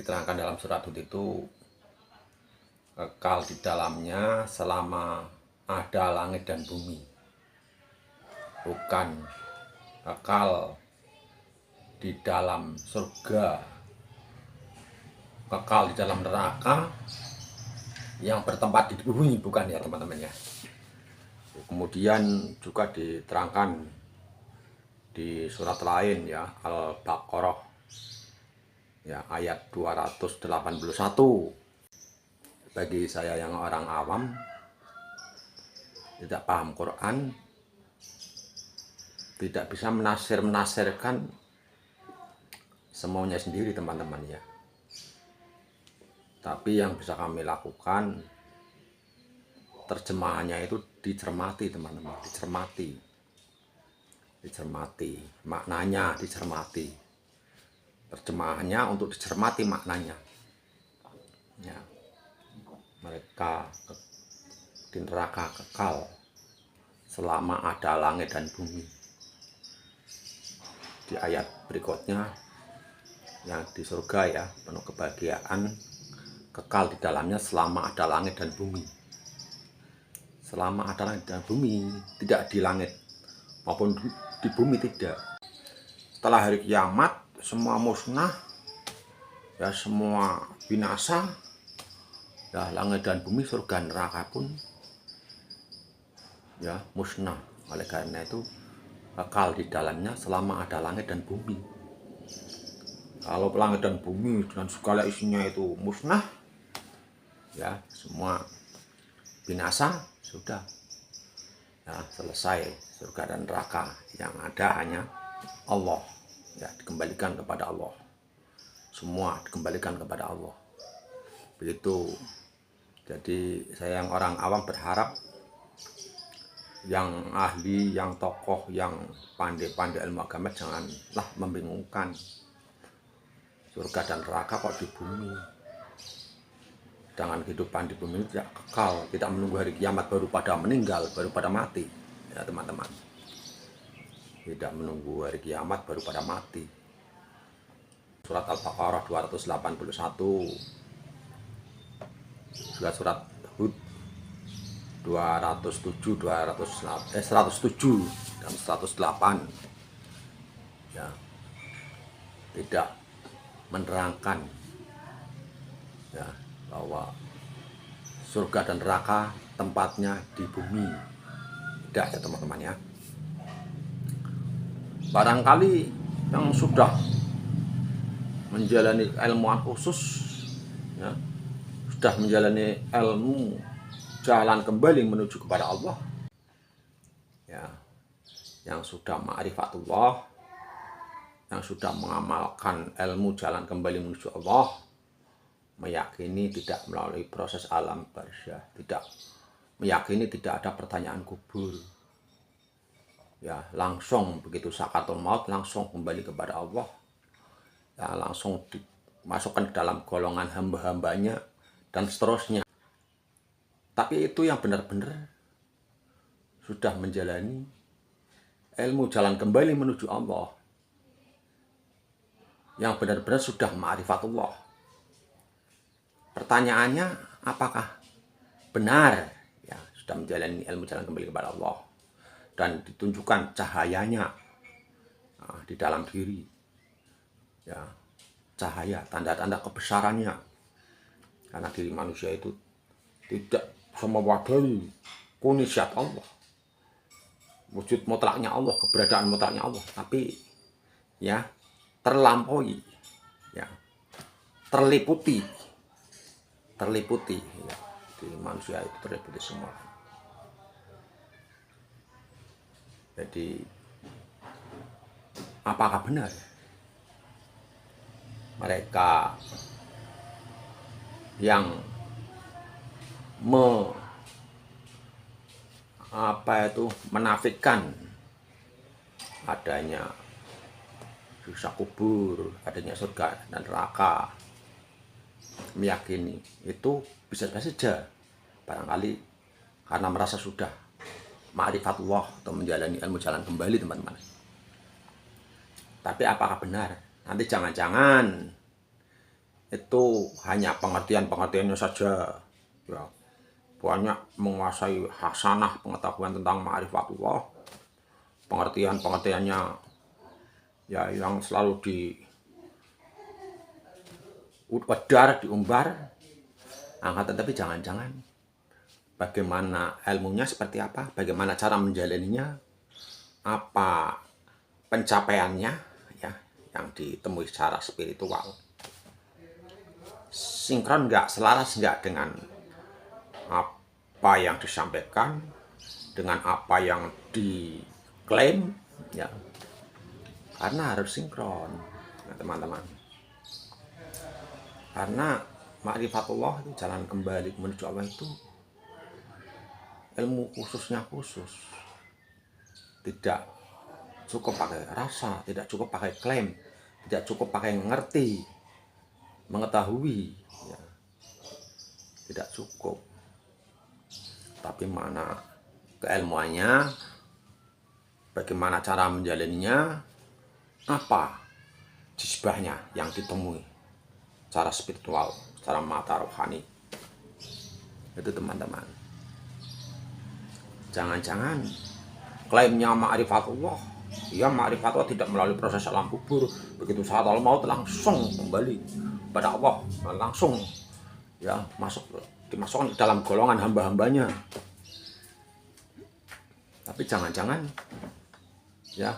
diterangkan dalam surat Hud itu kekal di dalamnya selama ada langit dan bumi, bukan kekal di dalam surga, kekal di dalam neraka yang bertempat di bumi, bukan ya teman-teman ya. Kemudian juga diterangkan di surat lain ya, Al-Baqarah ya, ayat 281. Bagi saya yang orang awam, tidak paham Quran, tidak bisa menafsirkan semaunya sendiri teman-teman ya. Tapi yang bisa kami lakukan, terjemahannya itu dicermati teman-teman, dicermati, maknanya dicermati, terjemahannya untuk dicermati maknanya ya. Mereka di neraka kekal selama ada langit dan bumi. Di ayat berikutnya yang di surga ya, penuh kebahagiaan, kekal di dalamnya selama ada langit dan bumi. Selama ada langit dan bumi, tidak di langit maupun di bumi, tidak. Setelah hari kiamat semua musnah ya, semua binasa ya, langit dan bumi, surga neraka pun ya musnah. Oleh karena itu kekal di dalamnya selama ada langit dan bumi. Kalau langit dan bumi dan segala isinya itu musnah ya, semua binasa, sudah ya, selesai surga dan neraka. Yang ada hanya Allah ya, dikembalikan kepada Allah, semua dikembalikan kepada Allah. Begitu. Jadi saya yang orang awam berharap yang ahli, yang tokoh, yang pandai-pandai ilmu agama janganlah membingungkan surga dan neraka kok di bumi. Dengan kehidupan di bumi tidak kekal, tidak menunggu hari kiamat baru pada meninggal, baru pada mati ya teman-teman. Tidak menunggu hari kiamat baru pada mati. Surat Al-Baqarah 281, juga surat Hud 107 dan 108 ya, tidak menerangkan ya bahwa surga dan neraka tempatnya di bumi. Tidak ya teman-teman ya. Barangkali yang sudah menjalani ilmuwan khusus ya, sudah menjalani ilmu jalan kembali menuju kepada Allah ya, yang sudah ma'rifatullah, yang sudah mengamalkan ilmu jalan kembali menuju Allah, meyakini tidak melalui proses alam barzah, tidak meyakini tidak ada pertanyaan kubur ya, langsung begitu sakaratul maut langsung kembali kepada Allah ya, langsung dimasukkan ke dalam golongan hamba-hambanya dan seterusnya. Tapi itu yang benar-benar sudah menjalani ilmu jalan kembali menuju Allah, yang benar-benar sudah ma'rifatullah. Pertanyaannya, apakah benar ya sudah menjalani ilmu jalan kembali kepada Allah dan ditunjukkan cahayanya di dalam diri ya, cahaya, tanda-tanda kebesarannya, karena diri manusia itu tidak mewadai kunisiat Allah, wujud mutlaknya Allah, keberadaan mutlaknya Allah, tapi ya terlampaui ya, terliputi ya, di manusia itu terliputi semua. Jadi apakah benar mereka yang menafikan adanya siksa kubur, adanya surga dan neraka, meyakini itu bisa saja barangkali karena merasa sudah ma'rifatullah atau menjalani ilmu jalan kembali teman-teman. Tapi apakah benar? Nanti jangan-jangan itu hanya pengertiannya saja, ya, banyak menguasai hasanah pengetahuan tentang ma'rifatullah, pengertiannya ya yang selalu diumbar, tetapi jangan-jangan bagaimana ilmunya seperti apa, bagaimana cara menjalaninya, apa pencapaiannya, ya, yang ditemui secara spiritual. Sinkron nggak, selaras nggak dengan apa yang disampaikan, dengan apa yang diklaim, ya, karena harus sinkron, ya, teman-teman. Karena ma'rifatullah itu jalan kembali menuju Allah itu ilmu khususnya khusus. Tidak cukup pakai rasa, tidak cukup pakai klaim, tidak cukup pakai ngerti, mengetahui, ya, tidak cukup. Tapi mana keilmuannya, bagaimana cara menjalaninya, apa jisbahnya yang ditemui secara spiritual, secara mata rohani. Itu teman-teman. Jangan-jangan klaimnya ma'rifatullah, ya ma'rifatullah tidak melalui proses alam kubur, begitu saat al-maut langsung kembali pada Allah, langsung, ya, dimasukkan ke dalam golongan hamba-hambanya. Tapi jangan-jangan, ya,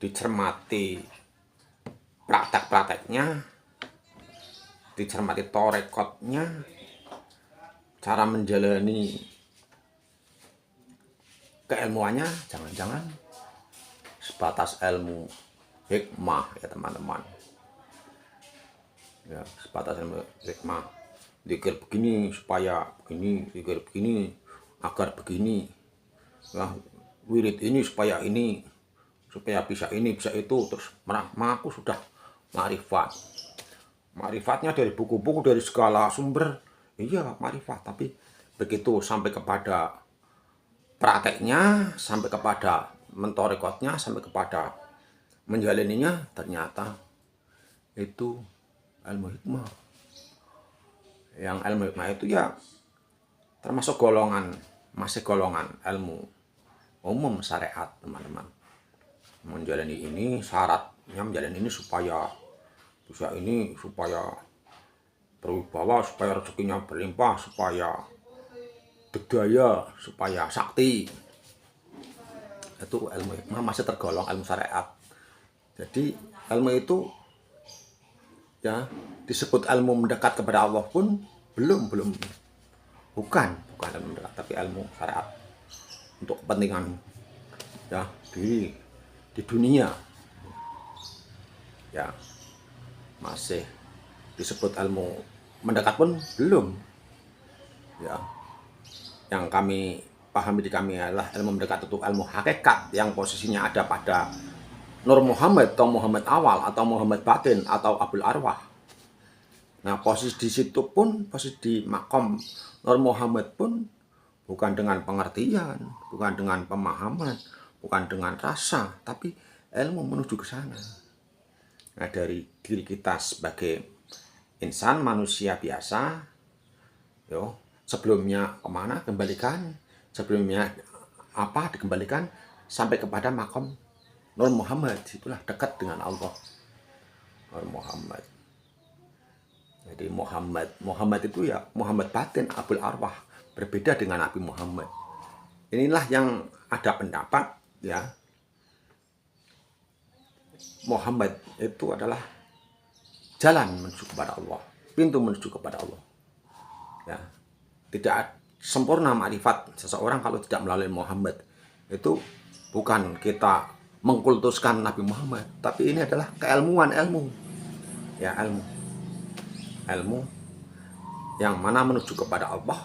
dicermati praktek-prakteknya, dicermati torekotnya, cara menjalani keilmuannya, jangan-jangan sebatas ilmu hikmah, ya teman-teman. Ya, sebatas ilmu hikmah, zikir begini supaya begini, zikir begini agar begini, ya, wirid ini supaya ini, supaya bisa ini, bisa itu, terus mengaku sudah ma'rifat. Ma'rifatnya dari buku-buku, dari segala sumber, iya ma'rifat, tapi begitu sampai kepada prakteknya, sampai kepada mentorekotnya, sampai kepada menjalaninya, ternyata itu ilmu hikmah. Yang ilmu hikmah itu ya termasuk golongan, masih golongan ilmu umum syariat, teman-teman. Menjalani ini, syaratnya menjalani ini supaya bisa ini, supaya berwibawa, supaya rezekinya berlimpah, supaya berdaya, supaya sakti. Itu ilmu hikmah, masih tergolong ilmu syariat. Jadi ilmu itu, ya, disebut ilmu mendekat kepada Allah pun belum bukan ilmu mendekat, tapi ilmu syariat untuk kepentingan, ya, diri di dunia, ya, masih disebut ilmu mendekat pun belum, ya. Yang kami pahami di kami adalah ilmu mendekat itu ilmu hakikat yang posisinya ada pada Nur Muhammad atau Muhammad awal atau Muhammad batin atau Abul Arwah. Nah, posisi di situ pun, posisi di makom Nur Muhammad pun bukan dengan pengertian, bukan dengan pemahaman, bukan dengan rasa, tapi ilmu menuju ke sana. Nah, dari diri kita sebagai insan manusia biasa, yo, sebelumnya kemana kembalikan, sebelumnya apa dikembalikan sampai kepada makom Nur Muhammad, itulah dekat dengan Allah. Nur Muhammad. Jadi Muhammad itu ya Muhammad batin, Abul Arwah, berbeda dengan Nabi Muhammad. Inilah yang ada pendapat, ya, Muhammad itu adalah jalan menuju kepada Allah, pintu menuju kepada Allah. Ya, tidak sempurna ma'rifat seseorang kalau tidak melalui Muhammad. Itu bukan kita mengkultuskan Nabi Muhammad, tapi ini adalah keilmuan, ilmu, ya, ilmu yang mana menuju kepada Allah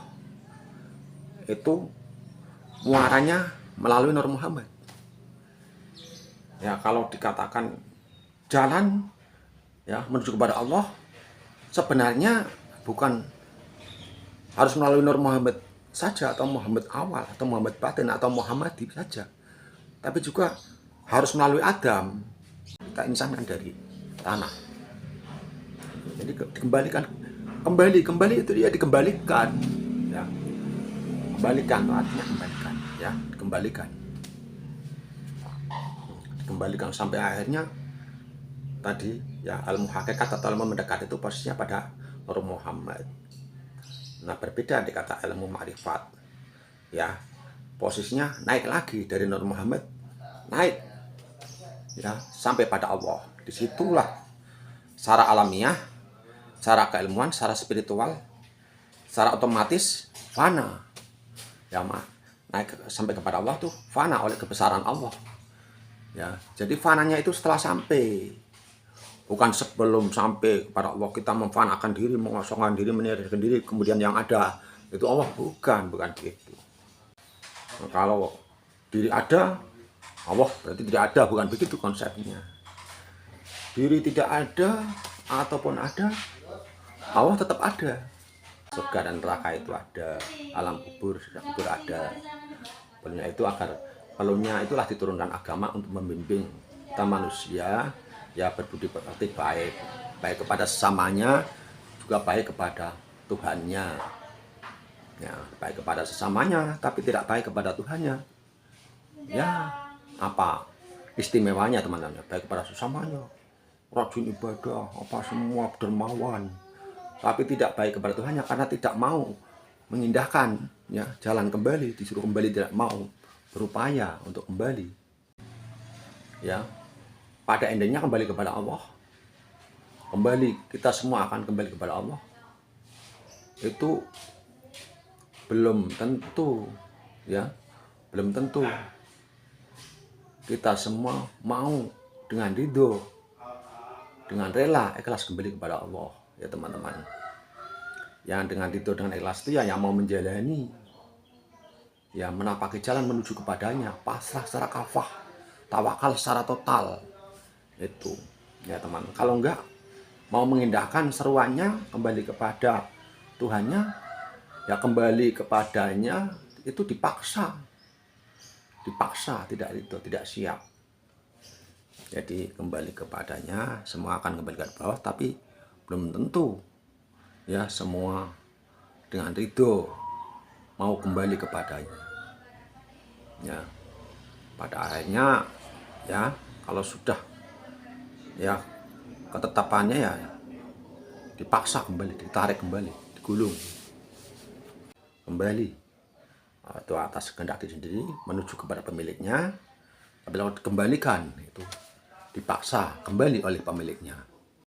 itu muaranya melalui Nur Muhammad. Ya, kalau dikatakan jalan, ya, menuju kepada Allah, sebenarnya bukan harus melalui Nur Muhammad saja, atau Muhammad awal, atau Muhammad batin, atau Muhammadi saja, tapi juga harus melalui Adam. Kita insan kan dari tanah. Jadi dikembalikan, kembali itu dia dikembalikan, ya. Kembalikan artinya kembalikan, ya, dikembalikan sampai akhirnya tadi ya, ilmu hakikat atau ilmu mendekat itu posisinya pada Nur Muhammad. Nah, berbeda di kata ilmu ma'rifat, ya, posisinya naik lagi dari Nur Muhammad, naik, ya, sampai pada Allah. Disitulah secara alamiah, secara keilmuan, secara spiritual, secara otomatis fana, ya, naik sampai kepada Allah tuh fana oleh kebesaran Allah, ya. Jadi fananya itu setelah sampai, bukan sebelum sampai kepada Allah kita memfanakan diri, mengosongkan diri, menirikan diri, kemudian yang ada itu Allah. Bukan gitu. Nah, kalau diri ada, Allah berarti tidak ada, bukan begitu konsepnya. Diri tidak ada ataupun ada, Allah tetap ada. Surga dan neraka itu ada, alam kubur ada. Perlunya itu itulah diturunkan agama untuk membimbing kita manusia, ya, berbudi pekerti baik kepada sesamanya, juga baik kepada Tuhannya, ya, baik kepada sesamanya tapi tidak baik kepada Tuhannya, ya. Apa istimewanya teman-teman? Baik kepada sesamanya, rajin ibadah, apa semua dermawan, tapi tidak baik kepada Tuhannya karena tidak mau mengindahkan, ya, jalan kembali, disuruh kembali tidak mau berupaya untuk kembali, ya. Pada endingnya kembali kepada Allah. Kita semua akan kembali kepada Allah. Itu belum tentu, ya, belum tentu kita semua mau dengan ridho, dengan rela, ikhlas kembali kepada Allah, ya teman-teman. Yang dengan ridho, dengan ikhlas itu ya yang mau menjalani, ya, menapaki jalan menuju kepadanya, pasrah secara kafah, tawakal secara total. Itu, ya teman. Kalau enggak mau mengindahkan seruannya kembali kepada Tuhannya, ya kembali kepadanya itu dipaksa, tidak itu, tidak siap. Jadi kembali kepadanya, semua akan kembali ke bawah, tapi belum tentu, ya, semua dengan ridho mau kembali kepadanya, ya. Pada akhirnya, ya, kalau sudah, ya, ketetapannya, ya, dipaksa kembali, ditarik kembali, digulung kembali atau atas kehendak diri sendiri menuju kepada pemiliknya. Tapi kalau dikembalikan itu dipaksa kembali oleh pemiliknya.